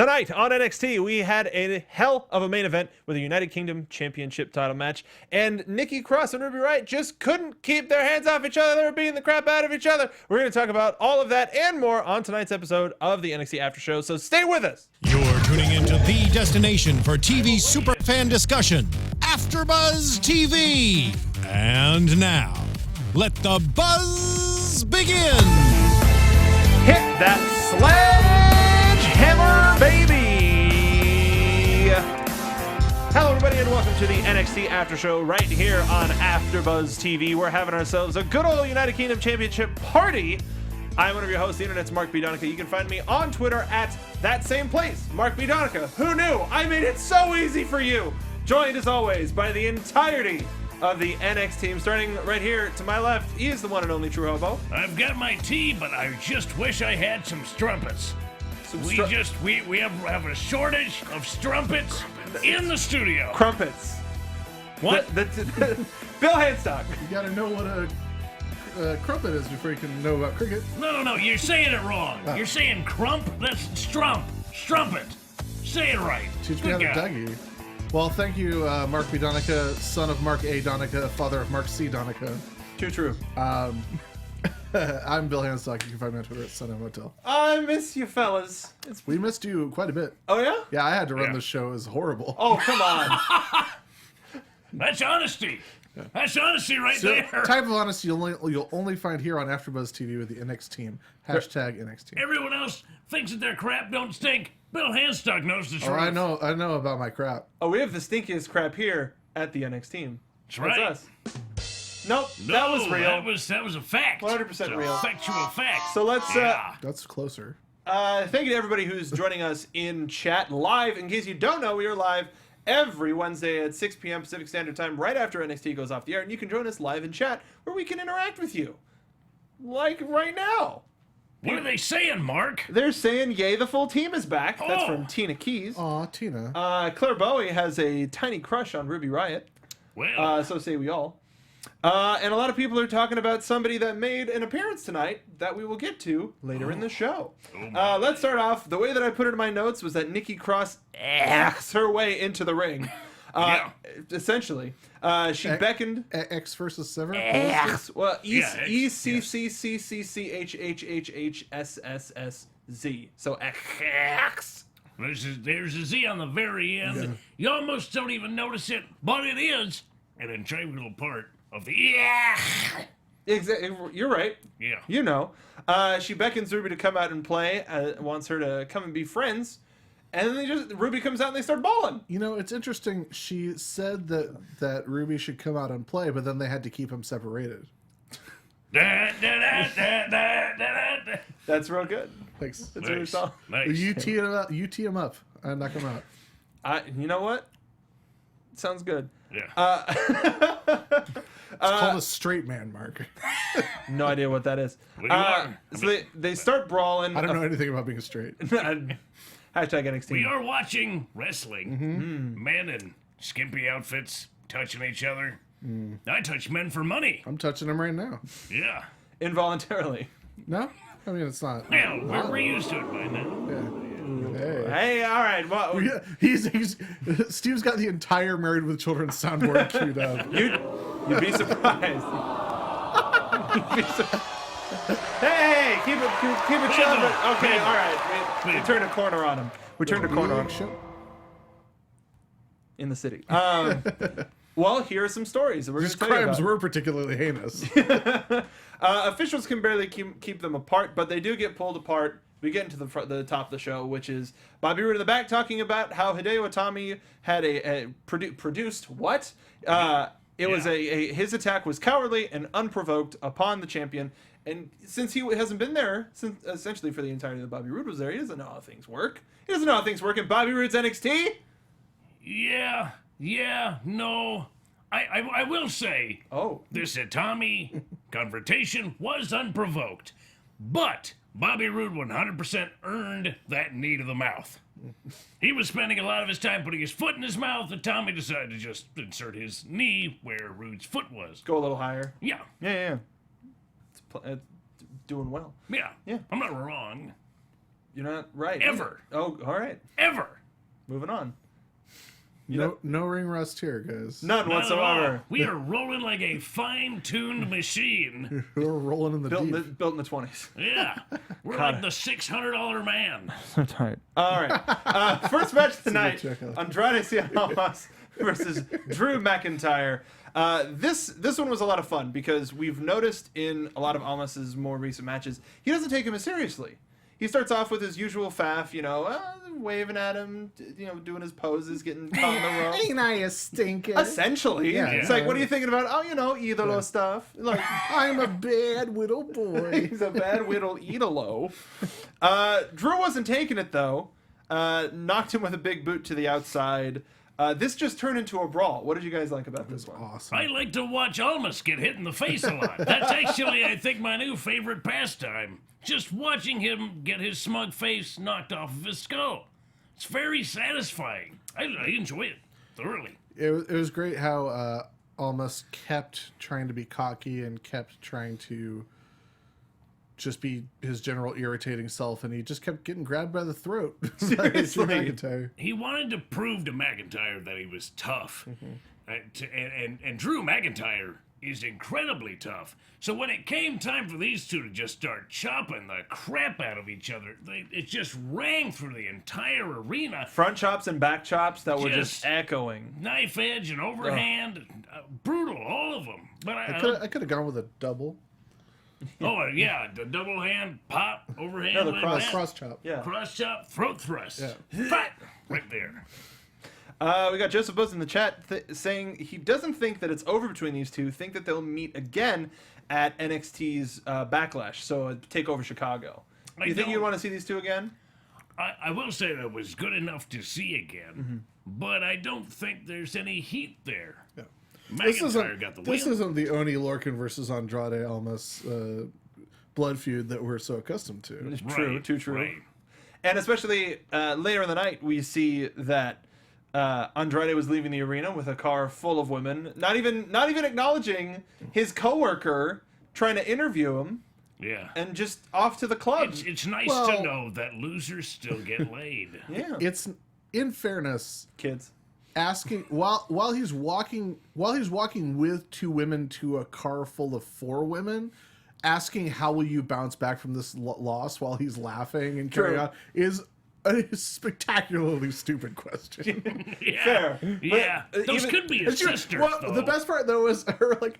Tonight on NXT, we had a hell of a main event with a United Kingdom Championship title match, and Nikki Cross and Ruby Riot just couldn't keep their hands off each other. They were beating the crap out of each other. We're going to talk about all of that and more on tonight's episode of the NXT After Show, so stay with us. You're tuning into the destination for TV superfan discussion, AFTERBUZZ TV. And now, let the buzz begin. Hit that sledgehammer, baby! Hello, everybody, and welcome to the NXT After Show right here on AFTERBUZZ TV. We're having ourselves a good old United Kingdom Championship party. I'm one of your hosts, the internet's Mark B. Donica. You can find me on Twitter at that same place, Mark B. Donica. Who knew? I made it so easy for you. Joined, as always, by the entirety of the NXT team. Starting right here to my left, he is the one and only true Hobo. I've got my tea, but I just wish I had some strumpets. We have a shortage of strumpets in the studio. Crumpets. What? Bill Hanstock. You gotta know what a crumpet is before you can know about cricket. No, you're saying it wrong. You're saying crump? That's strumpet. Say it right. Teach me how to Dougie. Well, thank you, Mark B. Donica, son of Mark A. Donica, father of Mark C. Donica. Too true. I'm Bill Hanstock. You can find me on Twitter at Sunny Motel. I miss you, fellas. We missed you quite a bit. Oh, yeah? Yeah, I had to run this show. It was horrible. Oh, come on. That's honesty. That's honesty right there. Type of honesty you'll only find here on AfterBuzz TV with the NXT team. Hashtag NXT. Everyone else thinks that their crap don't stink. Bill Hanstock knows the truth. Oh, I know about my crap. Oh, we have the stinkiest crap here at the NXT team. That's right. That's us. Nope, that was real. That was a fact. 100% It's a real. Factual fact. So let's That's closer. thank you to everybody who's joining us in chat live. In case you don't know, we are live every Wednesday at 6 p.m. Pacific Standard Time, right after NXT goes off the air, and you can join us live in chat where we can interact with you, like right now. What are they saying, Mark? They're saying, "Yay, the full team is back." That's from Tina Keys. Aw, Tina. Claire Bowie has a tiny crush on Ruby Riot. Well, So say we all. And a lot of people are talking about somebody that made an appearance tonight that we will get to later in the show. Let's start off. The way that I put it in my notes was that Nikki Cross axed her way into the ring. Essentially, she beckoned. X versus 7? Well, E-C-C-C-C-H-H-H-H-S-S-S-Z. So X. there's a Z on the very end. Yeah. You almost don't even notice it, but it is an integral part of the Exactly. You're right. Yeah. You know. She beckons Ruby to come out and play. Wants her to come and be friends. And then Ruby comes out and they start balling. You know, it's interesting. She said that Ruby should come out and play, but then they had to keep him separated. That's real good. Thanks. That's really solid. Nice. You tee him up. I knock him out. You know what? Sounds good. Yeah. It's called a straight man, Mark. No idea what that is. What do you want? So they start brawling. I don't know anything about being straight. Hashtag NXT. We are watching wrestling. Men in skimpy outfits touching each other. I touch men for money. I'm touching him right now. Yeah. Involuntarily. No? I mean, it's not. Well, we're used to it by now. Yeah. Hey. Hey, all right. Well, He's Steve's got the entire Married with Children soundboard queued up. you'd be surprised. You'd be surprised. Hey, keep it chill. Okay, all right. We turned a corner on him. We turned a corner on him in the city. Well, here are some stories that we're going These to tell you crimes about. were particularly heinous. Officials can barely keep them apart, but they do get pulled apart. We get into the top of the show, which is Bobby Roode in the back talking about how Hideo Itami had produced what? Was his attack was cowardly and unprovoked upon the champion, and since he hasn't been there since essentially for the entirety that Bobby Roode was there, he doesn't know how things work. He doesn't know how things work in Bobby Roode's NXT. Yeah, no. I will say, this Itami confrontation was unprovoked, but Bobby Roode 100% earned that knee to the mouth. He was spending a lot of his time putting his foot in his mouth, and Tommy decided to just insert his knee where Roode's foot was. Go a little higher. Yeah. Yeah. It's doing well. Yeah. Yeah. I'm not wrong. You're not right. Ever. Oh, all right. Ever. Moving on. No ring rust here, guys. None Not at all. whatsoever. We are rolling like a fine-tuned machine. We're rolling in the deep. Built in the 20s. Yeah. We're like the $600 man. So tight. All right. First match tonight, checkout. Andrade Cien Almas versus Drew McIntyre. This one was a lot of fun because we've noticed in a lot of Almas's more recent matches, he doesn't take him as seriously. He starts off with his usual faff, waving at him, doing his poses, getting caught in the rope. Ain't I a stinker? Essentially. Yeah. It's like, what are you thinking about? Oh, idolo stuff. Like, I'm a bad little boy. he's a bad little idolo. Drew wasn't taking it, though. Knocked him with a big boot to the outside. This just turned into a brawl. What did you guys like about this one? Awesome. I like to watch Almas get hit in the face a lot. That's actually, I think, my new favorite pastime. Just watching him get his smug face knocked off of his skull. It's very satisfying. I enjoy it thoroughly. It was great how Almas kept trying to be cocky and kept trying to just be his general irritating self, and he just kept getting grabbed by the throat. Seriously. McIntyre. He wanted to prove to McIntyre that he was tough. And Drew McIntyre is incredibly tough. So when it came time for these two to just start chopping the crap out of each other, it just rang through the entire arena. Front chops and back chops that were just Just- echoing. Knife edge and overhand, brutal, all of them. But I could have gone with a double. the double hand pop, overhand, No, the like cross- that. Cross chop. Yeah. Cross chop, throat thrust. Yeah. Fight! Right there. We got Joseph Buzz in the chat saying he doesn't think that it's over between these two. Think that they'll meet again at NXT's Backlash, so Takeover Chicago. Do you think you want to see these two again? I will say that it was good enough to see again, but I don't think there's any heat there. Yeah. McIntyre got the This win. isn't the Oni Lorcan versus Andrade Almas blood feud that we're so accustomed to. True, Right, too true. right. And especially later in the night, we see that Andrade was leaving the arena with a car full of women, not even acknowledging his coworker trying to interview him, Yeah. and just off to the club. It's nice Well- to know that losers still get laid. Yeah, It's, in fairness, kids. asking while he's walking with two women to a car full of four women, asking how will you bounce back from this loss while he's laughing and carrying True. on is a spectacularly stupid question. Yeah. Fair. Yeah. But, Those even- could be his sisters, Well, though. the best part though was her like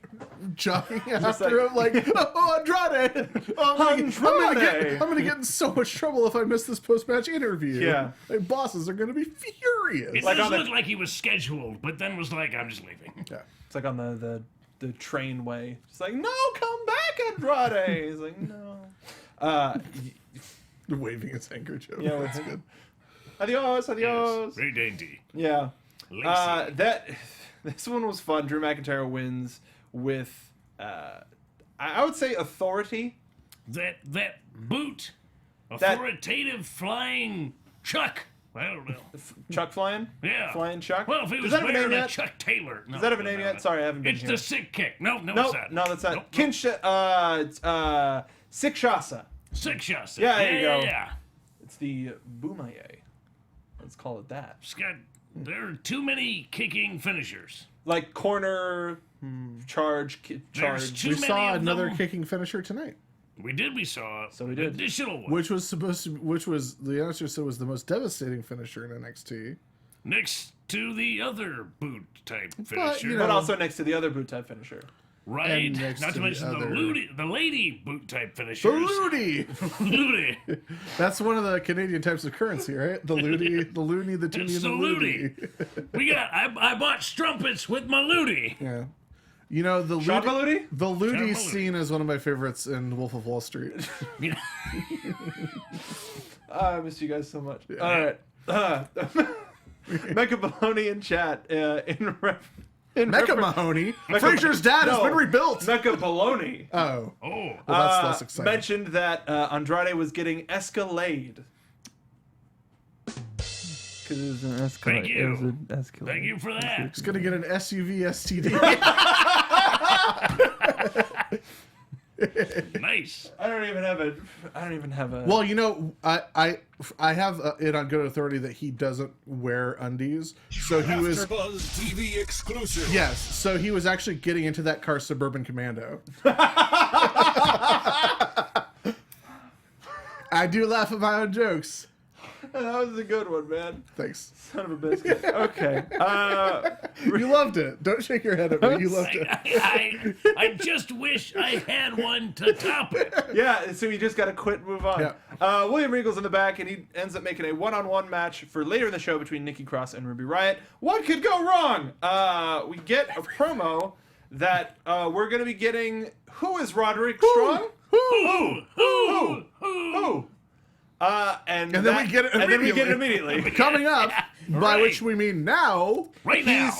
jogging after like- him, like, "Oh, Andrade, I'm Andrade." gonna get in so much trouble if I miss this post-match interview. Yeah. Like, bosses are gonna be furious." It like does on the- look like he was scheduled, but then was like, I'm just leaving. Yeah. It's like on the train way. It's like, no, come back, Andrade. He's like, no. Waving his handkerchief. Yeah, That's with- good. Adios, Yes, adios. very dainty. Yeah. Lacy. This one was fun. Drew McIntyre wins with, I would say, authority. That boot, authoritative flying Chuck. I don't know. Chuck flying? Yeah. Flying Chuck? Well, if he Does was that have a name wearing a yet? Chuck Taylor. No, Does that have a no, name no, yet? no. Sorry, I haven't been It's here. the sick kick. No, No, it's that. no, that's not. Nope, Sikshasa. Sick shots. Yeah, there you go. Yeah. It's the Boomaye. Let's call it that. There are too many kicking finishers. Like corner, charge, There's charge. too We many saw of another them. kicking finisher tonight, We saw So we did. an additional one. which was the announcer said was the most devastating finisher in NXT. Next to the other boot type But, finisher. you But know, also next to the other boot type finisher. Right. And next Not to to the mention other- the lady boot type the finishers. Looney. Looney. That's one of the Canadian types of currency, right? The Looney, the Looney, the Toonie, It's and the the Looney. I bought strumpets with my Looney. Yeah. You know, the Sean Looney, Maloney? the Looney Maloney. scene is one of my favorites in Wolf of Wall Street. Yeah. I miss you guys so much. All right. Mecha Baloney in chat. Mecha Mahoney. Fraser's dad has been rebuilt. Mecha Baloney Oh. Oh. Well, that's less exciting. mentioned that Andrade was getting Escalade. Because it was an Escalade. Thank you. It was an Escalade. Thank you for that. He's going to get an SUV STD. Nice. I don't even have a. Well, you know, I have it on good authority that he doesn't wear undies. So he was AfterBuzz TV exclusive. yes. So he was actually getting into that car Suburban Commando. I do laugh at my own jokes. That was a good one, man. Thanks. Son of a biscuit. Okay. You loved it. Don't shake your head at me. You loved it. I just wish I had one to top it. Yeah, so you just got to quit and move on. Yeah. William Regal's in the back, and he ends up making a one-on-one match for later in the show between Nikki Cross and Ruby Riot. What could go wrong? We get a promo that we're going to be getting. Who is Roderick Strong? Who? And then we get it immediately. Coming up, by Right. which we mean now. Right now.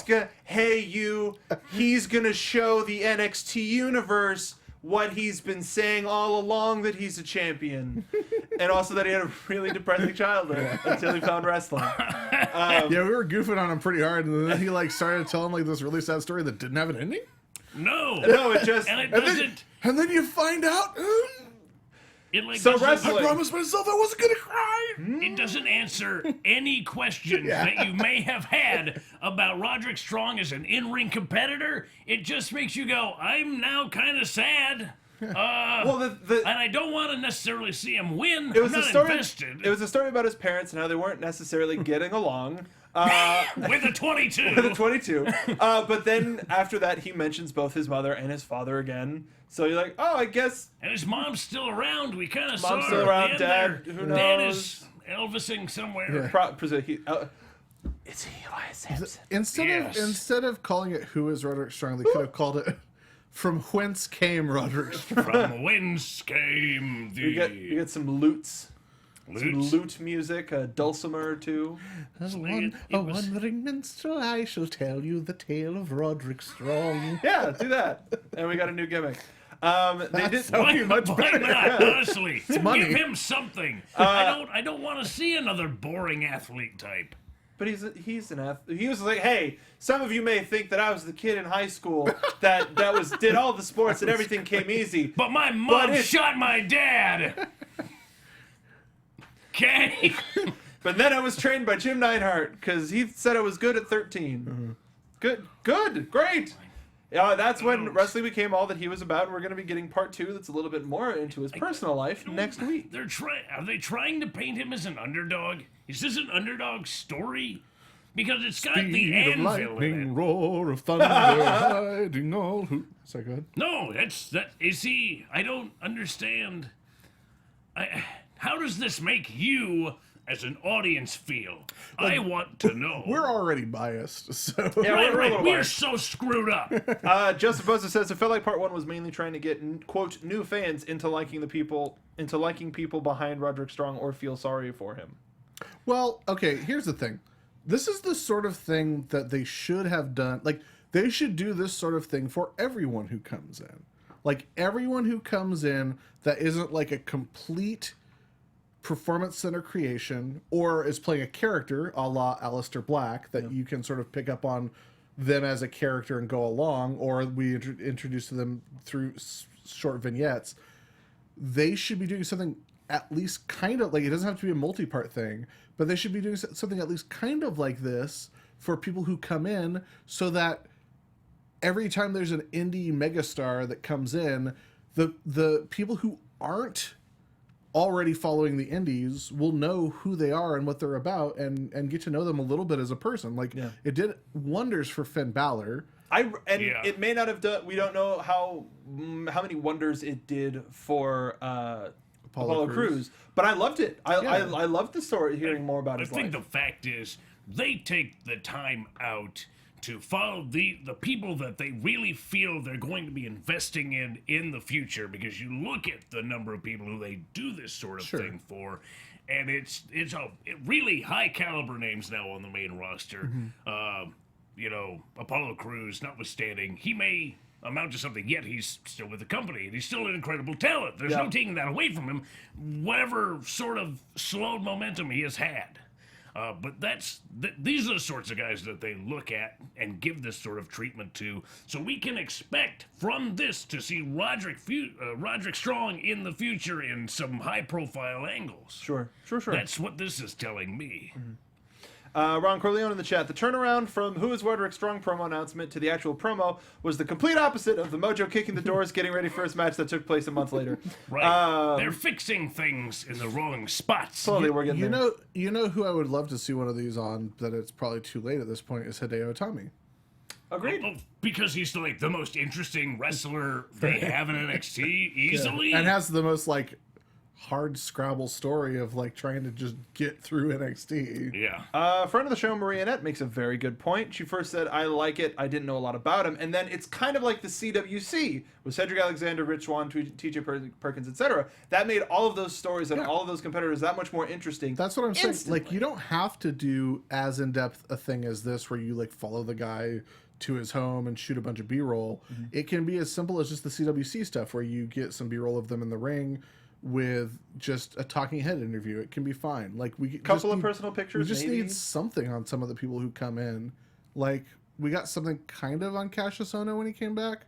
He's gonna show the NXT universe what he's been saying all along, that he's a champion, and also that he had a really depressing childhood until he found wrestling. Yeah, we were goofing on him pretty hard, and then he like started telling like this really sad story that didn't have an ending. No, it just and it doesn't. And then you find out. It like So doesn't- wrestling- I promised myself I wasn't gonna cry. It doesn't answer any questions that you may have had about Roderick Strong as an in-ring competitor. It just makes you go, I'm now kind of sad. well, And I don't want to necessarily see him win. it was I'm a not story. invested. It was a story about his parents and how they weren't necessarily getting along. With a 22. With a 22. But then after that, he mentions both his mother and his father again. So you're like, oh, I guess And his mom's still around. We kind of saw Mom's her. still at around, the end Dad, there. who Dad knows? is Elvising somewhere. it's Eli Sampson. Instead of calling it "Who is Roderick Strong," they could have called it "From Whence Came Roderick Strong." From whence came the You get some lutes. Some lute? lute music, a dulcimer or two. As it a was- wandering minstrel, I shall tell you the tale of Roderick Strong. Yeah, do that. And we got a new gimmick. They did. Why, much why better. not? Honestly, money. give him something. I don't want to see another boring athlete type. But he's an athlete. He was like, hey, some of you may think that I was the kid in high school that did all the sports and everything came easy. But my mom it's- shot my dad. Okay. But then I was trained by Jim Neidhart because he said I was good at 13. Good, great. That's when wrestling became all that he was about. And we're going to be getting part 2 that's a little bit more into his personal life next week. Are they trying to paint him as an underdog? Is this an underdog story? Because it's got the Speed of anvil in lightning, it. roar of thunder, hiding all who. Sorry, go ahead. No, is he? I don't understand. How does this make you, as an audience, feel? I want to know. We're already biased, so Yeah, we're a little We're biased. so screwed up. Joseph Boza says it felt like part 1 was mainly trying to get quote new fans into liking people behind Roderick Strong or feel sorry for him. Well, okay, here's the thing. This is the sort of thing that they should have done. Like, they should do this sort of thing for everyone who comes in. Like, everyone who comes in that isn't like a complete performance center creation or is playing a character a la Alistair Black that you can sort of pick up on them as a character and go along, or we introduce them through short vignettes. They should be doing something at least kind of like, it doesn't have to be a multi-part thing, but they should be doing something at least kind of like this for people who come in, so that every time there's an indie megastar that comes in, the people who aren't already following the indies will know who they are and what they're about, and get to know them a little bit as a person. Like, it did wonders for Finn Balor. It may not have done. We don't know how many wonders it did for Apollo Crews, but I loved it. I loved the story, hearing more about his life. I think the fact is, they take the time out to follow the people that they really feel they're going to be investing in the future, because you look at the number of people who they do this sort of thing for, and it's really high caliber names now on the main roster. Apollo Crews notwithstanding, he may amount to something, yet he's still with the company, and he's still an incredible talent. There's no taking that away from him, whatever sort of slowed momentum he has had. But these are the sorts of guys that they look at and give this sort of treatment to. So we can expect from this to see Roderick Strong in the future in some high-profile angles. Sure. That's what this is telling me. Mm-hmm. Ron Corleone in the chat. The turnaround from Who is Roderick Strong promo announcement to the actual promo was the complete opposite of the Mojo kicking the doors, getting ready for his match that took place a month later. Right. They're fixing things in the wrong spots. Slowly, we're getting there. You know who I would love to see one of these on, that it's probably too late at this point, is Hideo Itami. Agreed. Because he's like the most interesting wrestler they have in NXT, easily. Yeah. And has the most, like, hard scrabble story of like trying to just get through NXT. Yeah. Friend of the show, Maria Annette, makes a very good point. She first said, I like it. I didn't know a lot about him. And then it's kind of like the CWC with Cedric Alexander, Rich Swann, TJ Perkins, etc. That made all of those stories and all of those competitors that much more interesting. That's what I'm saying. Like, you don't have to do as in-depth a thing as this where you like follow the guy to his home and shoot a bunch of B-roll. Mm-hmm. It can be as simple as just the CWC stuff where you get some B-roll of them in the ring with just a talking head interview. It can be fine. Like, we couple of personal pictures. We just need something on some of the people who come in. Like, we got something kind of on Cassius Ohno when he came back,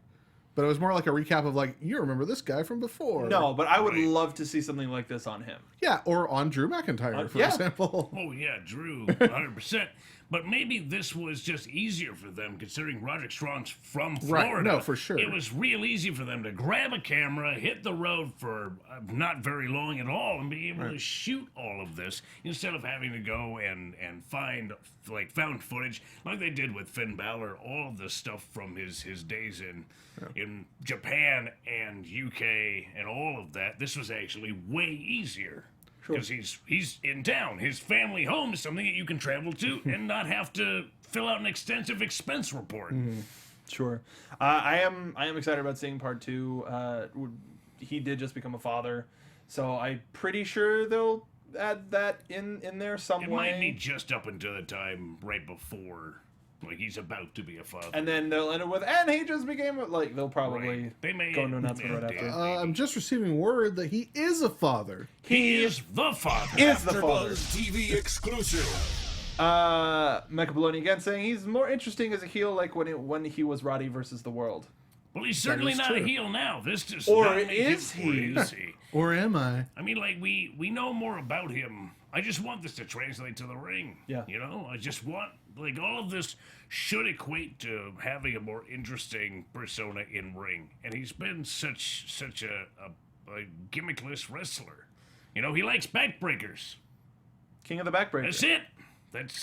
but it was more like a recap of like, you remember this guy from before. No, but I would love to see something like this on him. Yeah, or on Drew McIntyre, for example. Oh yeah, Drew, 100%. But maybe this was just easier for them, considering Roderick Strong's from Florida. Right, no, for sure. It was real easy for them to grab a camera, hit the road for not very long at all, and be able to shoot all of this, instead of having to go and find, like, found footage, like they did with Finn Balor, all of the stuff from his days in Japan and UK and all of that. This was actually way easier. Because he's in town. His family home is something that you can travel to and not have to fill out an extensive expense report. Mm-hmm. Sure. I am excited about seeing part 2. He did just become a father, so I'm pretty sure they'll add that in there some way. It might be just up until the time right before, like, he's about to be a father. And then they'll end it with, and he just became, like, they'll probably they may go into announcement right after. I'm just receiving word that he is a father. He is the father. Is the father. AfterBuzz TV exclusive. Mecha Baloney again saying he's more interesting as a heel, like when he was Roddy versus the World. Well, he's certainly not a heel now. This just or is he? Or is he? Or am I? I mean, like, we know more about him. I just want this to translate to the ring. Yeah. You know, I just want, like, all of this should equate to having a more interesting persona in ring. And he's been such a gimmickless wrestler. You know, he likes backbreakers. King of the backbreaker. That's it.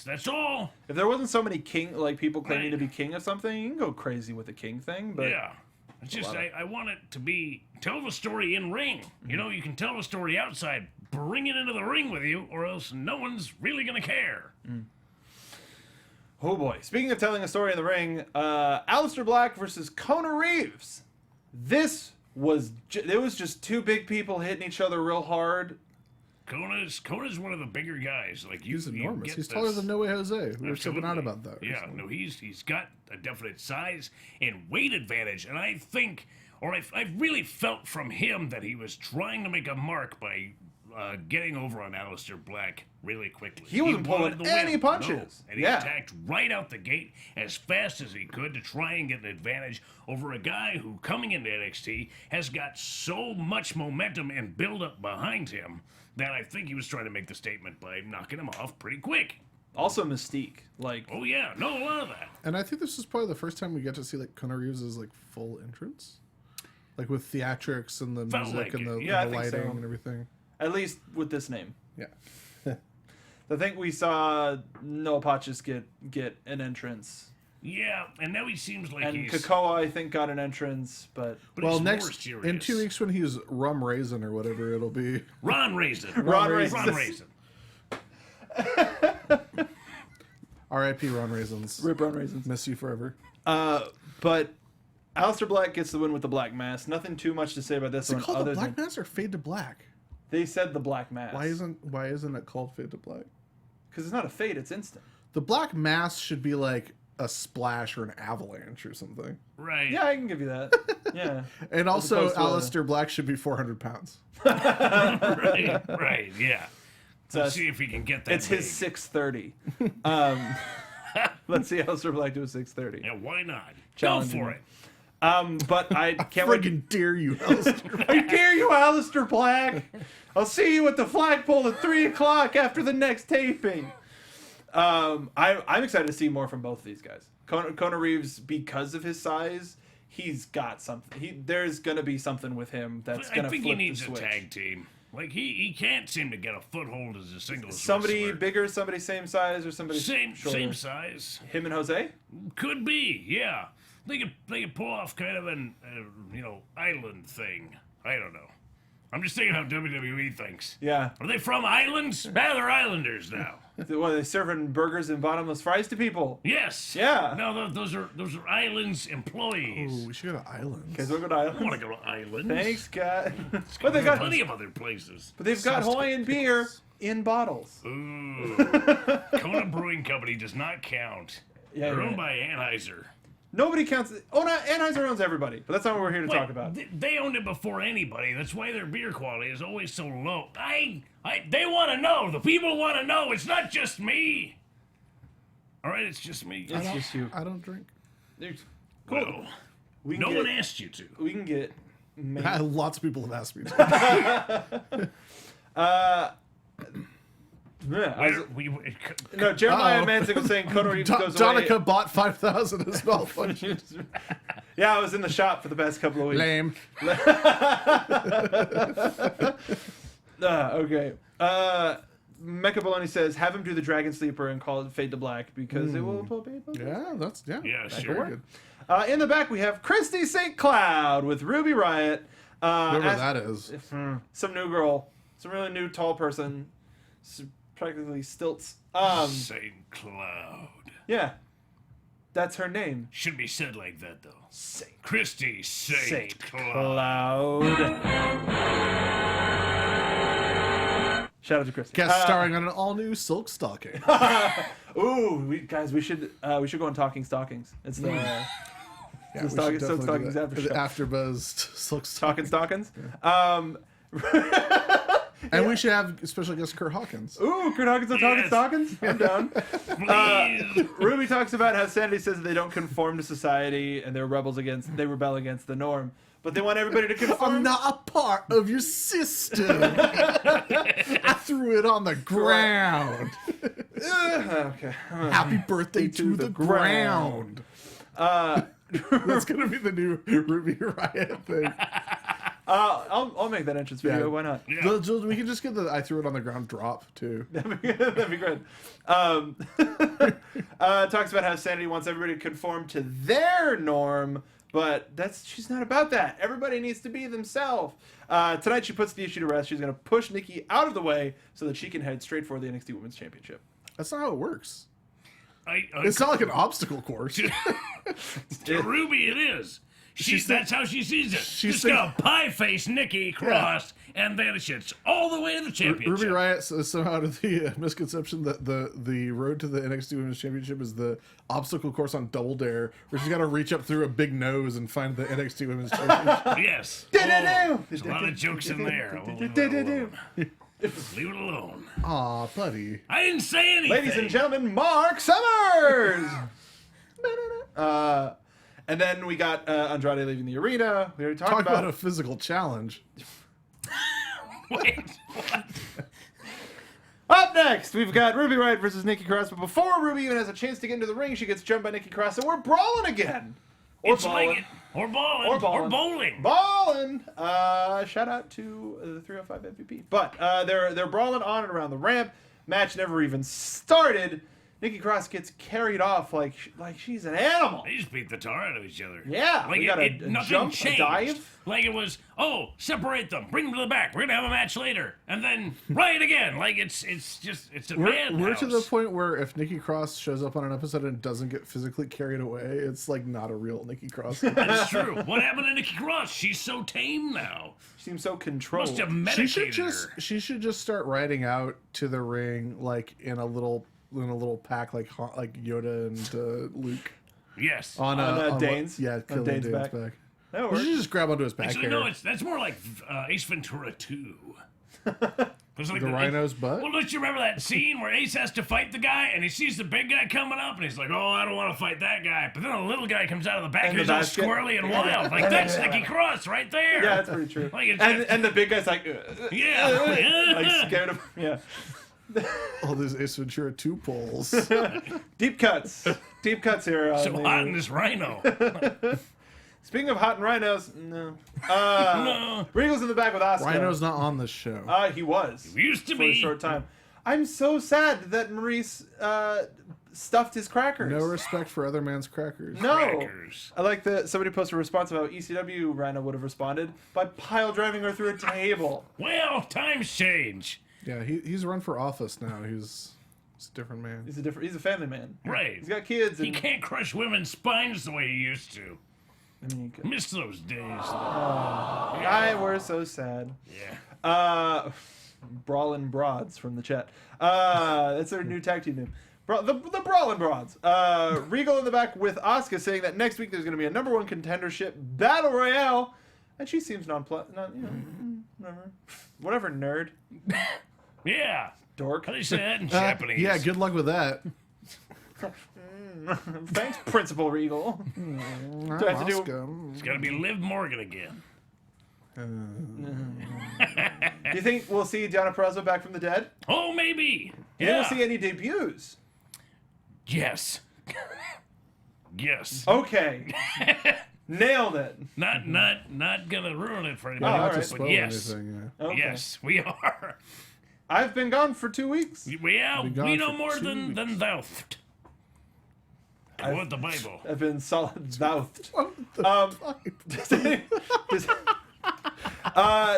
That's all. If there wasn't so many people claiming to be king of something, you can go crazy with the king thing. But yeah. It's just, I want it to be, tell the story in ring. You know, you can tell the story outside. Bring it into the ring with you, or else no one's really going to care. Oh boy. Speaking of telling a story in the ring, Alistair Black versus Kona Reeves. It was just two big people hitting each other real hard. Kona's one of the bigger guys. Like, he's enormous. He's taller than No Way Jose. We were tripping out about that. Yeah, no, he's got a definite size and weight advantage, and I think, or I really felt from him that he was trying to make a mark by getting over on Alistair Black really quickly. He wasn't pulling any punches. No. And he attacked right out the gate as fast as he could to try and get an advantage over a guy who, coming into NXT, has got so much momentum and build-up behind him that I think he was trying to make the statement by knocking him off pretty quick. Also Mystique. Like, oh yeah, no, a lot of that. And I think this is probably the first time we get to see, like, Kona Reeves' like full entrance. Like, with theatrics and the music and the lighting and everything. At least with this name. Yeah. I think we saw Noah Pachis get an entrance. Yeah, and now he seems like and Kakoa, I think, got an entrance, but well, next in 2 weeks when he's Rum Raisin or whatever it'll be. Ron Raisin. Ron Raisin. R.I.P. Ron Raisins. Rip Ron Raisins. Miss you forever. But Alistair Black gets the win with the Black Mass. Nothing too much to say about this one. Is it called the Black Mass or Fade to Black? They said the Black Mass. Why isn't it called Fade to Black? Because it's not a fade; it's instant. The Black Mass should be like a splash or an avalanche or something. Right. Yeah, I can give you that. Yeah. And also, Alistair Black should be 400 pounds. Right, yeah. Let's see if he can get that. It's his 6:30. Let's see Alistair Black do a 6:30. Yeah, why not? Go Challenging for him. it. But I can't Friggin' dare you, Alistair. I dare you, Alistair Black. I'll see you at the flagpole at 3 o'clock after the next taping. I'm excited to see more from both of these guys. Kona Reeves, because of his size, he's got something. There's gonna be something with him that's gonna flip the switch. I think he needs a tag team. Like he can't seem to get a foothold as a singles Somebody wrestler. bigger, somebody same size, or somebody shorter. Same size. Him and Jose? Could be, yeah. They could pull off kind of an island thing. I don't know. I'm just thinking how WWE thinks. Yeah. Are they from islands? Nah, they're islanders now. What, are they serving burgers and bottomless fries to people? Yes. Yeah. No, those are islands employees. Oh, we should go to islands. Okay, so we'll go to I islands. want to go to islands. Thanks, God. But they got plenty of other places. But they've got Hawaiian beer in bottles. Ooh. Kona Brewing Company does not count. Yeah, They're you're owned right. by Anheuser. Nobody counts. Oh, no, Anheuser owns everybody, but that's not what we're here to Wait, talk about. They owned it before anybody. That's why their beer quality is always so low. They want to know. The people want to know. It's not just me. All right, it's just me. It's just you. I don't drink. Well, We can no get, one asked you to. We can get. Lots of people have asked me to. No, Jeremiah Manzik was saying Kona Reeves goes Donica away. bought 5,000 as malfunctions. Yeah, I was in the shop for the past couple of weeks. Lame. Okay. Mecha Baloney says, have him do the Dragon Sleeper and call it Fade to Black because it will pull people. Yeah, Yeah, that could sure. work. In the back, we have Christy St. Cloud with Ruby Riot. Whoever that is. Some new girl. Some really new tall person. Practically stilts. St. Cloud. Yeah. That's her name. Should be said like that, though. St. Christy St. Cloud. Cloud. Shout out to Christy. Guest starring on an all-new Silk Stocking. Ooh, guys, we should go on Talking Stockings. It's the Yeah, we should Silk definitely Stockings do that. after The show. AFTERBUZZ Silk Stocking. Talking Stockings. And we should have special guest Kurt Hawkins. Ooh, Kurt Hawkins on Talking Yes. Stockings? I'm down. Please. Ruby talks about how Sanity says that they don't conform to society and they rebel against the norm. But they want everybody to conform. I'm not a part of your system. I threw it on the ground. Okay. Happy birthday to the ground. That's gonna be the new Ruby Riot thing. I'll make that entrance video. Yeah. Why not? Yeah. We can just get the I threw it on the ground drop too. That'd be great. Talks about how Sanity wants everybody to conform to their norm, but she's not about that. Everybody needs to be themselves. Tonight she puts the issue to rest. She's going to push Nikki out of the way so that she can head straight for the NXT Women's Championship. That's not how it works. I It's not like an obstacle course. to Ruby, it is. That's how she sees it. She's thinking- gonna pie face Nikki cross, and then it's all the way to the championship. Ruby Riot is somehow under the misconception that the road to the NXT Women's Championship is the obstacle course on Double Dare, where she's got to reach up through a big nose and find the NXT Women's Championship. Yes. Do-do-do. There's a lot of jokes in there. Leave it alone. Leave it alone. Aw, buddy. I didn't say anything. Ladies and gentlemen, Mark Summers! And then we got Andrade leaving the arena. We already talked Talk about about a physical challenge. Wait, what? Up next, we've got Ruby Riot versus Nikki Cross. But before Ruby even has a chance to get into the ring, she gets jumped by Nikki Cross, and we're brawling again. Or It's balling. like it. Or balling. Or balling. Or bowling. Ballin'! Shout out to the 305 MVP. But they're brawling on and around the ramp. Match never even started. Nikki Cross gets carried off like she's an animal. They just beat the tar out of each other. Yeah, Like we got a nothing jump, a changed. dive. Like it was, separate them, bring them to the back. We're gonna have a match later, and then Riot again. Like it's a madhouse. We're to the point where if Nikki Cross shows up on an episode and doesn't get physically carried away, it's like not a real Nikki Cross. That's true. What happened to Nikki Cross? She's so tame now. She seems so controlled. Must have medicated She should just start riding out to the ring like in a little pack like Yoda and Luke Yes. on Dane's? killing Dane's Dane's back. back. That We works. should just grab onto his back Actually, hair. no, that's more like Ace Ventura 2. It's like The rhino's butt? Well, don't you remember that scene where Ace has to fight the guy and he sees the big guy coming up and he's like, oh, I don't want to fight that guy. But then the little guy comes out of the back and he's all squirrely and wild. Like, that's Nikki Cross right there. Yeah, that's pretty true. Like, and the big guy's like, like scared of, yeah. All these Ace Ventura 2 pulls. Deep cuts here. So hot in this rhino. Speaking of hot and rhinos, no. Regal's in the back with Asuka. Rhino's not on this show. He was. He used to for be. a short time. I'm so sad that Maurice stuffed his crackers. No respect for other man's crackers. No. Crackers. I like that somebody posted a response about ECW Rhino would have responded by pile driving her through a table. Well, times change. Yeah, he's run for office now. He's a different man. He's a family man. Right. He's got kids. He And, can't crush women's spines the way he used to. I mean, Miss those days. we're so sad. Yeah. Brawlin' Broads from the chat. That's their new tag team name. The Brawlin' Broads. Regal in the back with Asuka saying that next week there's going to be a #1 contendership battle royale, and she seems whatever, nerd, Yeah. dork. How do you say that in Japanese? Yeah, good luck with that. Thanks, Principal Regal. Do I have to do? It's gotta be Liv Morgan again. Do you think we'll see Deonna Purrazzo back from the dead? Oh, maybe. Do you think we'll see any debuts? Yes. Yes. Okay. Nailed it. Not gonna ruin it for anybody. all Not to right. spoil yes. anything, Okay. Yes, we are. I've been gone for 2 weeks. We gone know for more 2 than weeks. thou. What the Bible? I've been solid mouthed.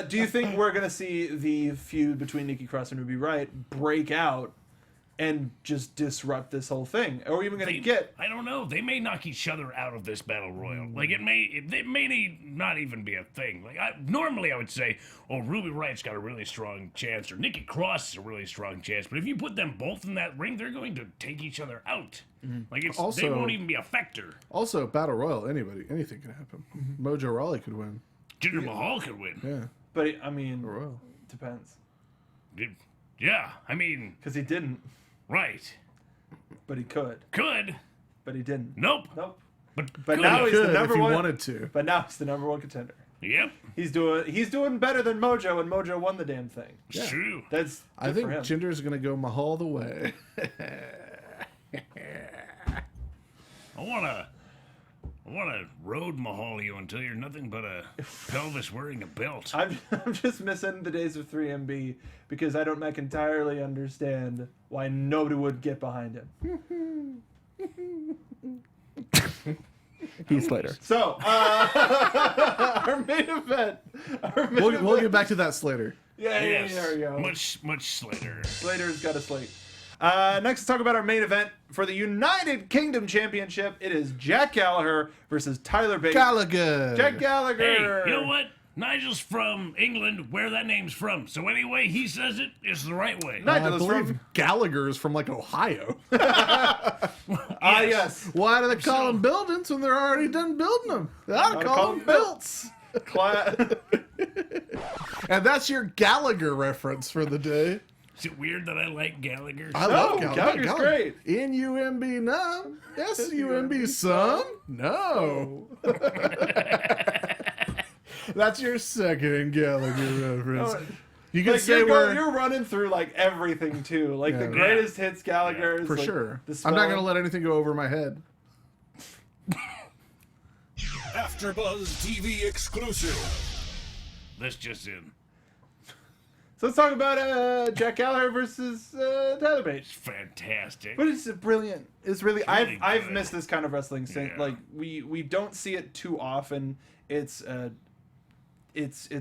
Do you think we're gonna see the feud between Nikki Cross and Ruby Riot break out and just disrupt this whole thing? Are we even gonna get? I don't know. They may knock each other out of this battle royal. Like it may not even be a thing. Like normally I would say, oh, Ruby Riot's got a really strong chance, or Nikki Cross is a really strong chance. But if you put them both in that ring, they're going to take each other out. Like they won't even be a factor. Also, battle royal, anything can happen. Mojo Rawley could win. Jinder Mahal could win. Yeah, But I mean, royal. depends. Yeah, I mean, Because he didn't, right. but he could, Could. but he didn't. Nope. Nope. But But could now have. he's the Could number if he one. wanted to. But now he's the #1 contender. Yep. He's doing better than Mojo, and Mojo won the damn thing. It's true. That's I good think for him. Jinder's gonna go Mahal the way. I wanna road Mahal you until you're nothing but a pelvis wearing a belt. I'm just missing the days of 3MB because I don't entirely understand why nobody would get behind him. Heath Slater. So, our main event. We'll get back to that later. Yeah, Yes. there we go. Much later. Slater's got a slate. Next, let's talk about our main event for the United Kingdom Championship. It is Jack Gallagher versus Tyler Bate. Gallagher. Jack Hey, Gallagher. you know what? Nigel's from England, where that name's from. So anyway, he says it's the right way. Nigel I is believe from. Gallagher is from like Ohio. Yes. Why do they call them buildings when they're already done building them? They ought to call them builts. And that's your Gallagher reference for the day. Is it weird that I like Gallagher? I No, love Gallagher. Gallagher's great. N-U-M-B, no. S-U-M-B, son? No. That's your second Gallagher reference. You can Like say you're running through like everything too, like the Yeah. greatest hits Gallagher. Is for like, sure. the I'm not spelling. going to let anything go over my head. AfterBuzz TV exclusive. This just in. So let's talk about Jack Gallagher versus Tyler Bate. It's fantastic. But it's brilliant. It's really really I've good. missed this kind of wrestling since Yeah. like we don't see it too often. It's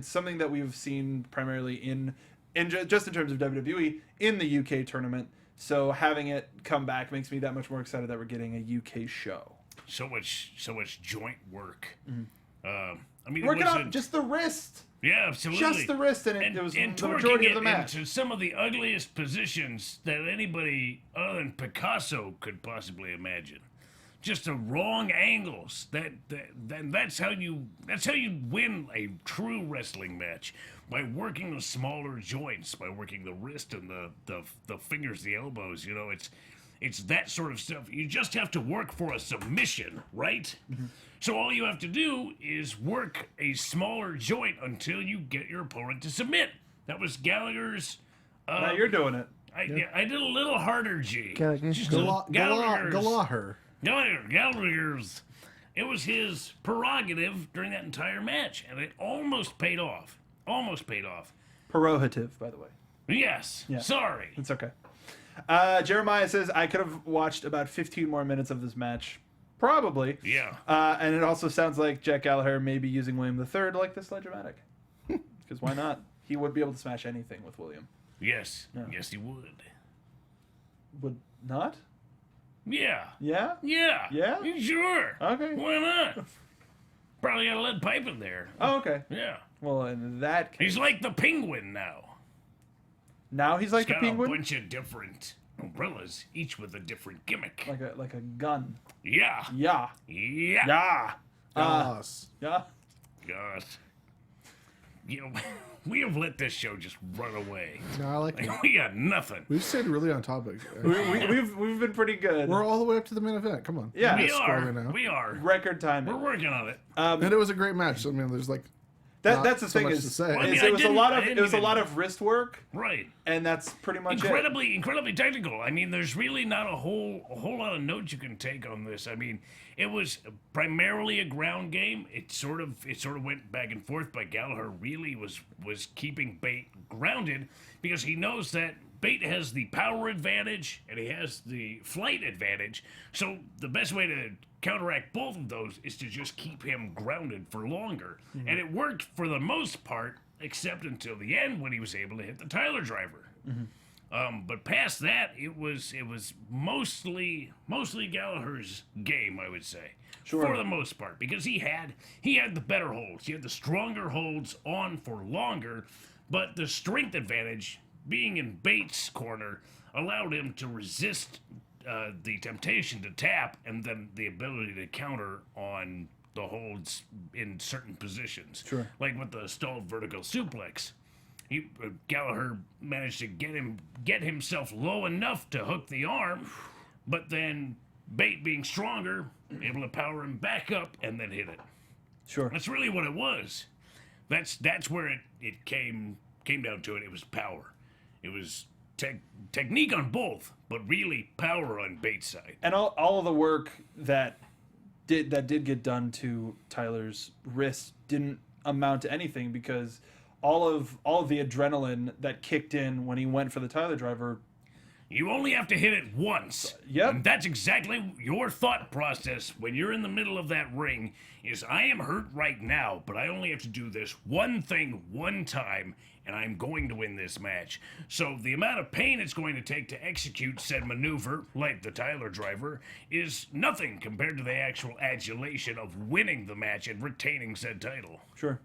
something that we've seen primarily in just in terms of WWE in the UK tournament. So having it come back makes me that much more excited that we're getting a UK show. So much joint work. I mean, Working it out wasn't- just the wrist. Yeah, absolutely. Just the wrist, and it was the torquing majority of it the match. into some of the ugliest positions that anybody other than Picasso could possibly imagine. Just the wrong angles. That's how you win a true wrestling match. by working the smaller joints, by working the wrist and the fingers, the elbows. You know, it's that sort of stuff. You just have to work for a submission, right? Mm-hmm. So all you have to do is work a smaller joint until you get your opponent to submit. That was Gallagher's. Now you're doing it. I did a little harder, G. Gallagher's. It was his prerogative during that entire match, and it almost paid off. Almost paid off. Prerogative, by the way. Yes. Yeah. Sorry. It's okay. Jeremiah says, I could have watched about 15 more minutes of this match. Probably. Yeah. And it also sounds like Jack Gallagher may be using William III like this Sledge-O-Matic. Because why not? He would be able to smash anything with William. Yes. Yeah. Yes, he would. Would not? Yeah. Yeah? Yeah. Yeah? Sure. Okay. Why not? Probably got a lead pipe in there. Oh, okay. Yeah. Well, in that case... He's like the Penguin now. Now he's like the Penguin? Got a bunch of different umbrellas, each with a different gimmick. Like a gun. Yeah. Yeah. Yeah. Yeah. Gosh. Yeah. Gosh. You know, we have let this show just run away. No, I like it. We got nothing. We've stayed really on topic. We've been pretty good. We're all the way up to the main event. Come on. Yeah. We are. Record time. We're working on it. And it was a great match. I mean, there's like... That's the so thing much is, to say. Well, I mean, it was a lot of wrist work, right? And that's pretty much incredibly technical. I mean, there's really not a whole lot of notes you can take on this. I mean, it was primarily a ground game. It sort of went back and forth, but Gallagher really was keeping Bate grounded because he knows that Bate has the power advantage and he has the flight advantage. So the best way to counteract both of those is to just keep him grounded for longer. Mm-hmm. And it worked for the most part, except until the end when he was able to hit the Tyler driver. Mm-hmm. But past that, it was mostly Gallagher's game, I would say. Sure. For the most part, because he had the better holds. He had the stronger holds on for longer, but the strength advantage, being in Bates' corner, allowed him to resist the temptation to tap and then the ability to counter on the holds in certain positions. Sure. Like with the stalled vertical suplex. Gallagher managed to get himself low enough to hook the arm, but then Bate, being stronger, able to power him back up and then hit it. Sure. That's really what it was. That's where it came down to it. It was power. It was technique on both, but really power on Bates' side. And all of the work that did get done to Tyler's wrist didn't amount to anything because all of the adrenaline that kicked in when he went for the Tyler driver. You only have to hit it once. Yep. And that's exactly your thought process when you're in the middle of that ring is I am hurt right now, but I only have to do this one thing one time, and I'm going to win this match. So the amount of pain it's going to take to execute said maneuver, like the Tyler driver, is nothing compared to the actual adulation of winning the match and retaining said title. Sure.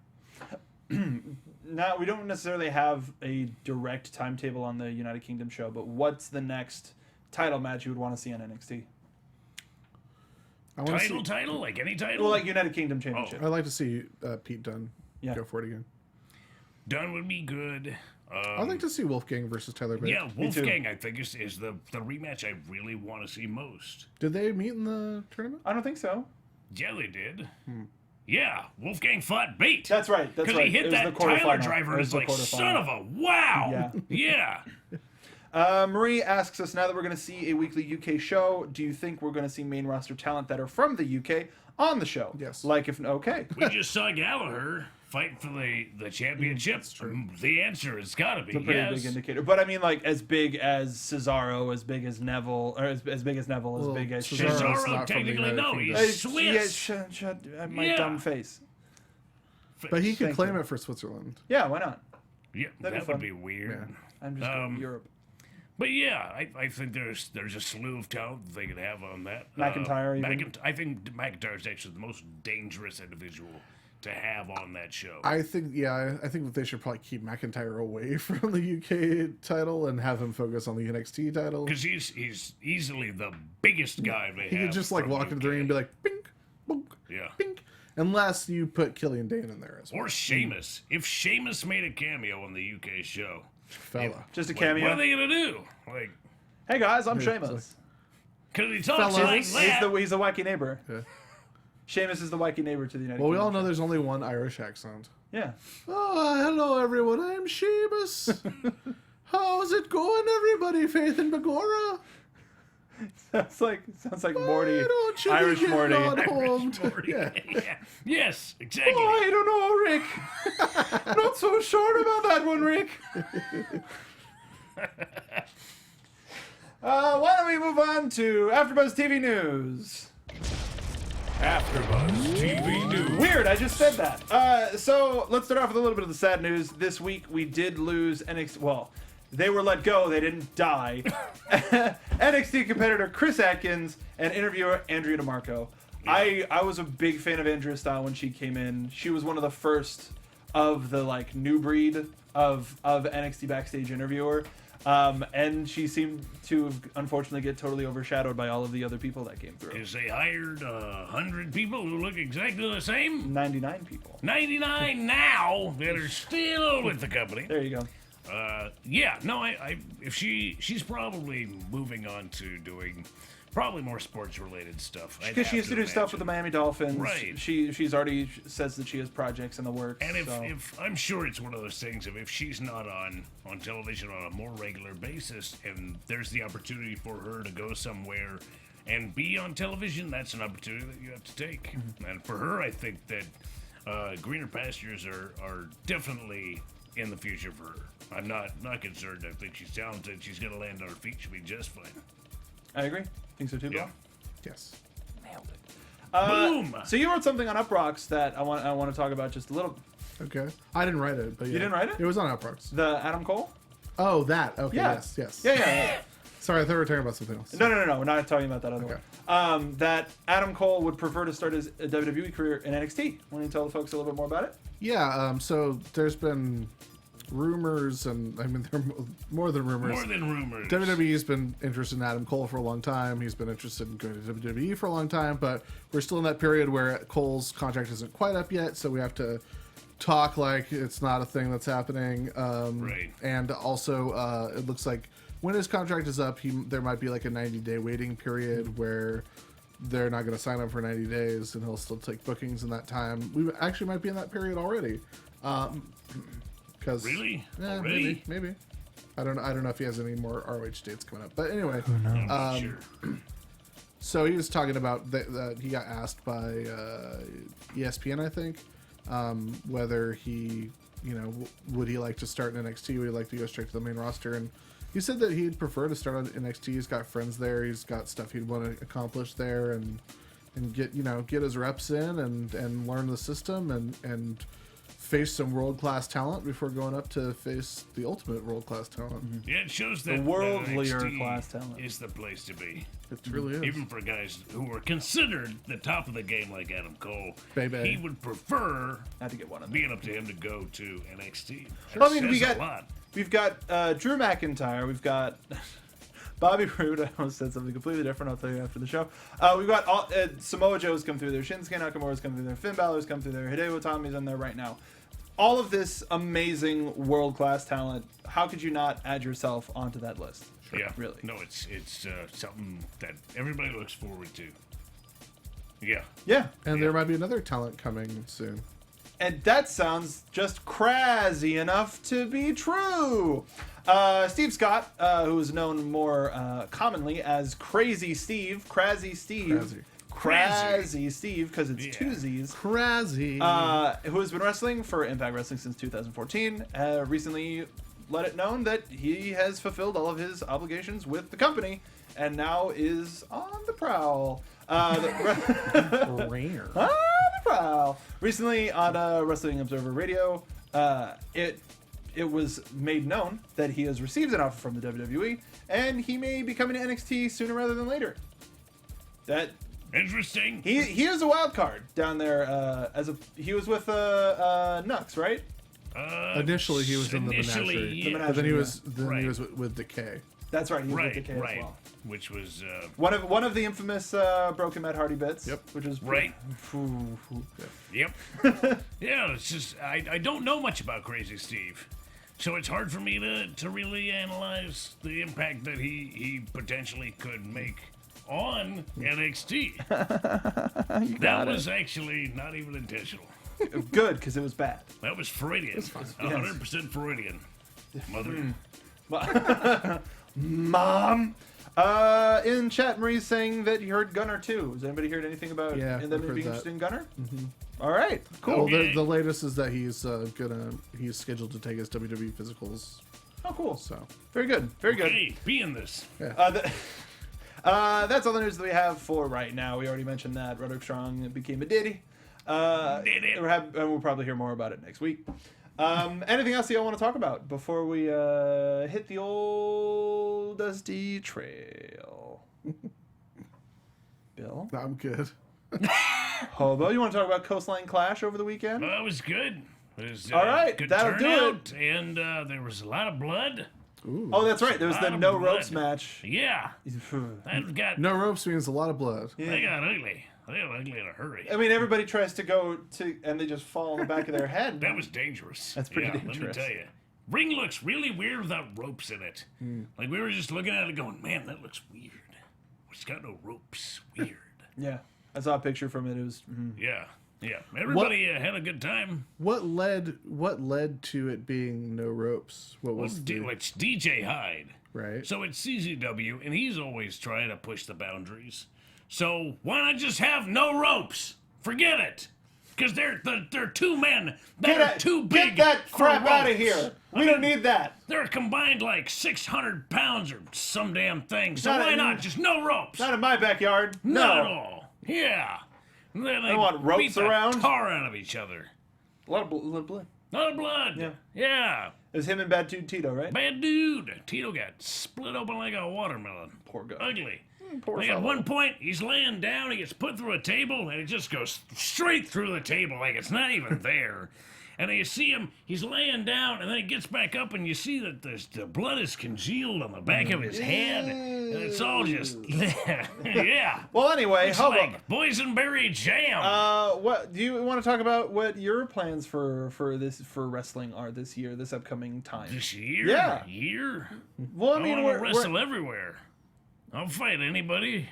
Now, we don't necessarily have a direct timetable on the United Kingdom show, but what's the next title match you would want to see on NXT? Title? Like any title? Well, like United Kingdom Championship. I'd like to see Pete Dunne go for it again. Dunne would be good. I'd like to see Wolfgang versus Tyler Bate. Yeah, Wolfgang, I think, is the rematch I really want to see most. Did they meet in the tournament? I don't think so. Yeah, they did. Yeah, Wolfgang fought Bate. That's right. Because he hit that Tyler driver and it's like, son of a wow. Yeah. Marie asks us, now that we're going to see a weekly UK show, do you think we're going to see main roster talent that are from the UK on the show? Yes. Like if okay. We just saw Gallagher fight for the championship. The answer has got to be it's a pretty big indicator. But I mean, like as big as Cesaro, as big as Neville, or as big as Neville, as big as Cesaro. Technically, no, he's Swiss. Yeah, shut my dumb face. But he could claim it for Switzerland. Yeah, why not? Yeah, that would be weird. Yeah. I'm just going to Europe. But yeah, I think there's a slew of talent they could have on that. McIntyre, I think McIntyre is actually the most dangerous individual to have on that show. I think that they should probably keep McIntyre away from the UK title and have him focus on the NXT title. Because he's easily the biggest guy they have. He could just like walk into the ring and be like, bink, bonk, bink. unless you put Killian Dane in there as well. Or Sheamus. If Sheamus made a cameo on the UK show, Fella. Just a like, cameo. what are they gonna do? Like, Hey guys, I'm Sheamus. because he talks Fellas. like He's that. the wacky neighbor. Yeah. Sheamus is the wacky neighbor to the United Well, we Kingdom. all know there's only one Irish accent. Yeah. Oh, hello everyone. I'm Sheamus. How's it going, everybody? Faith and Begorra. sounds like Morty. Why don't you be Irish getting Morty. on home? Morty. Yeah. Yeah. Yes, exactly. Oh, I don't know, Rick. Not so sure about that one, Rick. Why don't we move on to AfterBuzz TV News? AfterBuzz TV News. Weird, I just said that. So let's start off with a little bit of the sad news. This week we did lose NXT. Well, they were let go. They didn't die. NXT competitor Chris Atkins and interviewer Andrea DeMarco. Yeah. I was a big fan of Andrea style when she came in. She was one of the first of the like new breed of NXT backstage interviewer. And she seemed to unfortunately get totally overshadowed by all of the other people that came through. Because they hired 100 people who look exactly the same. 99 people. 99 now that are still with the company. There you go. Yeah, no, if she's probably moving on to doing probably more sports related stuff. Because she used to do stuff with the Miami Dolphins. Right. She's already says that she has projects in the works. And if, so. if I'm sure it's one of those things if she's not on television on a more regular basis and there's the opportunity for her to go somewhere and be on television, that's an opportunity that you have to take. Mm-hmm. And for her, I think that greener pastures are definitely in the future for her. I'm not concerned. I think she's talented. She's going to land on her feet. She'll be just fine. I agree. Think so too, Bill? Yeah. Yes. Nailed it. Boom! So you wrote something on Uprocks that I want to talk about just a little. Okay. I didn't write it, but yeah. You didn't write it? It was on Uprocks. The Adam Cole? Oh, that. Okay. Yeah. Yes. Yeah. Sorry, I thought we were talking about something else. No. We're not talking about that other Okay. one. That Adam Cole would prefer to start his WWE career in NXT. Want to tell the folks a little bit more about it? Yeah. So there's been rumors, and I mean, they're more than rumors. More than rumors. WWE's been interested in Adam Cole for a long time. He's been interested in going to WWE for a long time, but we're still in that period where Cole's contract isn't quite up yet, so we have to talk like it's not a thing that's happening. Right. And also, it looks like when his contract is up, there might be like a 90-day waiting period where they're not going to sign him for 90 days, and he'll still take bookings in that time. We actually might be in that period already. Really? Yeah, Already? maybe. I don't know if he has any more ROH dates coming up. But anyway, Sure. so he was talking about that he got asked by ESPN, I think, whether he, would he like to start in NXT? Would he like to go straight to the main roster? And he said that he'd prefer to start on NXT. He's got friends there. He's got stuff he'd want to accomplish there, and get his reps in and learn the system and face some world-class talent before going up to face the ultimate world-class talent. Mm-hmm. Yeah, it shows that worldlier NXT class talent is the place to be. It really is. Even for guys who are considered the top of the game like Adam Cole, Baby. he would prefer Had to get one of them. being up to him to go to NXT. I mean, Says a lot. we've got Drew McIntyre. We've got Bobby Roode. I almost said something completely different. I'll tell you after the show. We've got Samoa Joe's come through there. Shinsuke Nakamura's come through there. Finn Balor's come through there. Hideo Itami's in there right now. All of this amazing world-class talent. How could you not add yourself onto that list? Yeah, Really? No, it's something that everybody looks forward to. Yeah. Yeah. And there might be another talent coming soon. And that sounds just crazy enough to be true. Steve Scott, who is known more commonly as Crazy Steve, Crazy Steve, Crazy Steve, because it's two Z's. Crazy. Who has been wrestling for Impact Wrestling since 2014, recently let it known that he has fulfilled all of his obligations with the company and now is on the prowl. Rare. On the prowl. Recently on Wrestling Observer Radio, it was made known that he has received an offer from the WWE and he may be coming to NXT sooner rather than later. That Interesting. he is a wild card down there. He was with Nux, right? Initially, he was in the Initially, Menagerie, yeah. but then he was Right. he was with Decay. That's right. He was Right, with Decay right. as well. Which was One of the infamous Broken Matt Hardy bits. Yep. Which is right. Ooh. Yep. Yeah, it's just I don't know much about Crazy Steve, so it's hard for me to really analyze the impact that he potentially could make on NXT. That was actually not even intentional. Good, because it was bad. That was Freudian. 100% Freudian. Mother. Mom. In chat, Marie's saying that you heard Gunner too. Has anybody heard anything about Yeah, them I've being heard interested that. in Gunner? All right, cool. Well, the latest is that he's scheduled to take his WWE physicals. Oh, cool. So Very good. Very good. Hey, be in this. That's all the news that we have for right now. We already mentioned that Roderick Strong became a Diddy. And we'll probably hear more about it next week. Anything else y'all want to talk about before we hit the old Dusty Trail? Bill? I'm good. Hobo, you want to talk about Coastline Clash over the weekend? Well, that was good. It was, All right, good that'll do turnout, and there was a lot of blood. Ooh. Oh, that's right. There was the Lot of no blood. ropes match. Yeah, that got No ropes means a lot of blood. they got ugly. They got ugly in a hurry. I mean, everybody tries to go to, and they just fall on the back of their head. That was dangerous. That's pretty Let me dangerous. tell you. Ring looks really weird without ropes in it. Like, we were just looking at it going, man, that looks weird. It's got no ropes. Weird. Yeah, I saw a picture from it. It was. Yeah. Everybody had a good time. What led to it being no ropes? What was It's DJ Hyde. right? So it's CZW, and he's always trying to push the boundaries. So why not just have no ropes? Forget it. Because they're two men that are too big. Get that for crap out of ropes. here. I We don't mean, need that. They're combined like 600 pounds or some damn thing. So Not why in- not just no ropes? Not in my backyard. Not at No. all. Yeah. And then they want ropes beat the around. tar out of each other. A lot of blood. A lot of blood. Yeah. It was him and Bad Dude Tito, right? Bad dude. Tito got split open like a watermelon. Poor guy. Ugly. Poor Like at fellow. one point, he's laying down, he gets put through a table, and it just goes straight through the table like it's not even there. And then you see him, he's laying down, and then he gets back up, and you see that the blood is congealed on the back of his head. And it's all just, yeah. Well, anyway, It's Hobo. like boysenberry jam. What do you want to talk about? What your plans for wrestling are this year, this upcoming time? This year? Yeah. Year? Well, I I mean, want to wrestle everywhere. I'll fight anybody.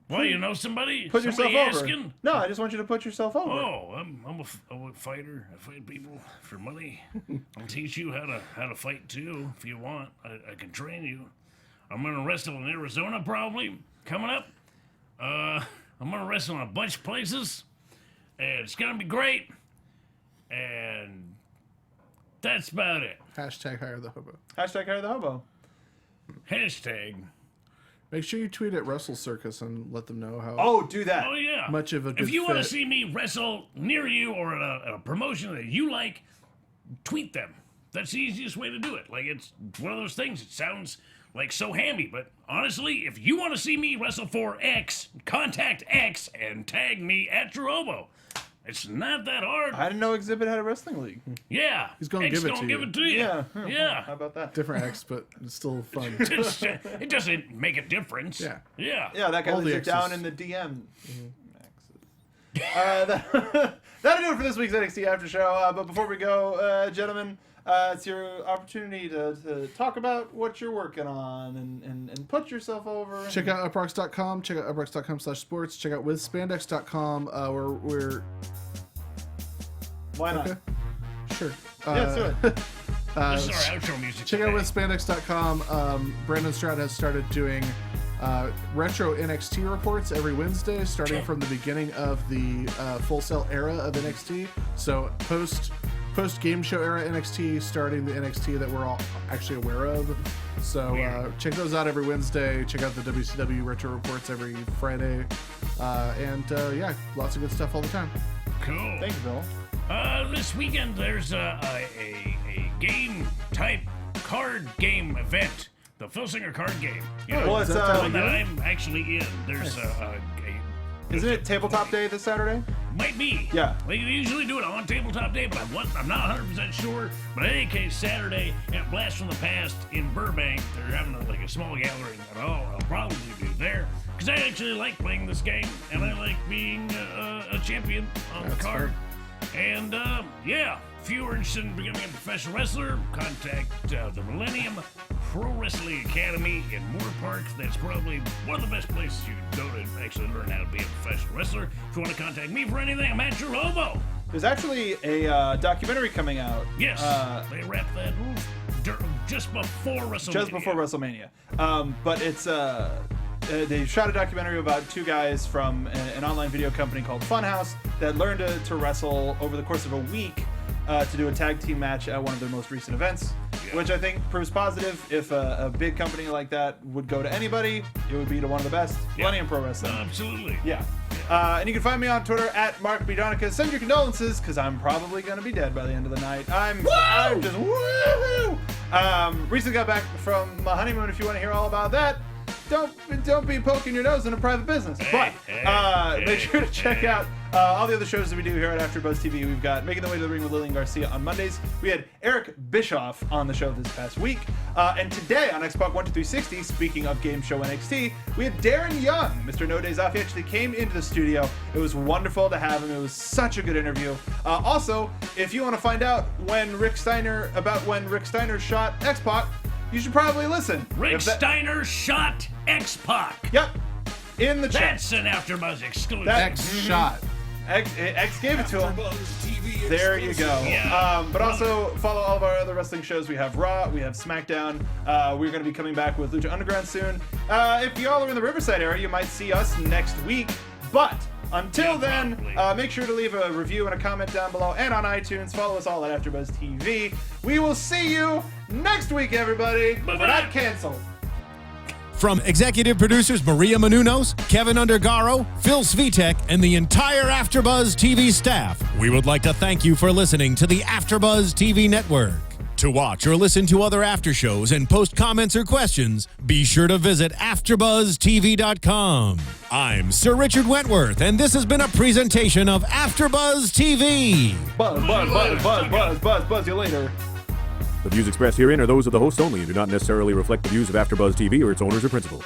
Why, you know somebody? put yourself Somebody over. asking? No, I just want you to put yourself over. Oh, I'm a fighter. I fight people for money. I'll teach you how to fight too if you want. I can train you. I'm gonna wrestle in Arizona probably coming up. I'm gonna wrestle in a bunch of places, and it's gonna be great. And that's about it. Hashtag hire the hobo. Hashtag hire the Hobo. Hashtag. Make sure you tweet at Wrestle Circus and let them know how Oh, do that. Oh yeah. much of a good If you want to fit- see me wrestle near you or at a promotion that you like, tweet them. That's the easiest way to do it. Like, it's one of those things. It sounds like so hammy, but honestly, if you want to see me wrestle for X, contact X and tag me at Hobo. It's not that hard. I didn't know Exhibit had a wrestling league. Yeah. He's gonna X give it gonna to give you. it to you. Yeah. Yeah. How about that? different X, but it's still fun. It doesn't make a difference. Yeah. Yeah. Yeah, that guy All leaves the it down X's. in the DM. That'll do it for this week's NXT After Show. But before we go, gentlemen, it's your opportunity to talk about what you're working on and put yourself over. Check out uproxx.com. Check out uproxx.com/sports. Check out withspandex.com. We're Why not? okay. Sure. Yeah, let's do it. This is our outro music. Check out today. withspandex.com. Brandon Stroud has started doing retro NXT reports every Wednesday, starting from the beginning of the Full Sail era of NXT. So post game show era NXT, starting the NXT that we're all actually aware of. So check those out every Wednesday. Check out the WCW retro reports every Friday. And yeah, lots of good stuff all the time. Cool. Thank you, Bill. This weekend there's a game type card game event, the Filsinger card game. You know, Well, it's the one that good? I'm actually in. There's Isn't it Tabletop Day this Saturday? Might be. Yeah. They usually do it on Tabletop Day, but I'm not 100% sure. But in any case, Saturday at Blast from the Past in Burbank, they're having like a small gathering. And I'll probably be there because I actually like playing this game and I like being a champion on the card. Fair. And yeah, if you are interested in becoming a professional wrestler, contact the Millennium Pro Wrestling Academy in Moore Park. That's probably one of the best places you can go to actually learn how to be a professional wrestler. If you want to contact me for anything, I'm at your Hobo. There's actually a documentary coming out. Yes, they wrapped that just before WrestleMania. Just before WrestleMania. But it's they shot a documentary about two guys from an online video company called Funhouse that learned to wrestle over the course of a week to do a tag team match at one of their most recent events, which I think proves positive. If a big company like that would go to anybody, it would be to one of the best. Millennium Pro Wrestling. Absolutely. Yeah. And you can find me on Twitter at Mark B. Donica. Send your condolences, because I'm probably going to be dead by the end of the night. I'm just woohoo! Recently got back from my honeymoon. If you want to hear all about that, don't be poking your nose in a private business. But make sure to check out all the other shows that we do here at AfterBuzz TV. We've got Making the Way to the Ring with Lillian Garcia on Mondays. We had Eric Bischoff on the show this past week. And today on Xbox 12360, speaking of game show NXT, we had Darren Young. Mr. No Days Off. He actually came into the studio. It was wonderful to have him. It was such a good interview. Also, if you want to find out when Rick Steiner shot X-Pac, you should probably listen. Rick Steiner shot X-Pac. Yep. In the chat. That's an AfterBuzz exclusive. X-shot. X gave it to him. There you go. Yeah. But also follow all of our other wrestling shows. We have Raw, we have SmackDown. We're going to be coming back with Lucha Underground soon. If y'all are in the Riverside area, you might see us next week. But until then, make sure to leave a review and a comment down below and on iTunes. Follow us all at AfterBuzz TV. We will see you next week, everybody. Bye-bye. We're not canceled. From executive producers Maria Menounos, Kevin Undergaro, Phil Svitek, and the entire AfterBuzz TV staff, we would like to thank you for listening to the AfterBuzz TV network. To watch or listen to other after shows and post comments or questions, be sure to visit AfterBuzzTV.com. I'm Sir Richard Wentworth, and this has been a presentation of AfterBuzz TV. Buzz you later. The views expressed herein are those of the host only and do not necessarily reflect the views of AfterBuzz TV or its owners or principals.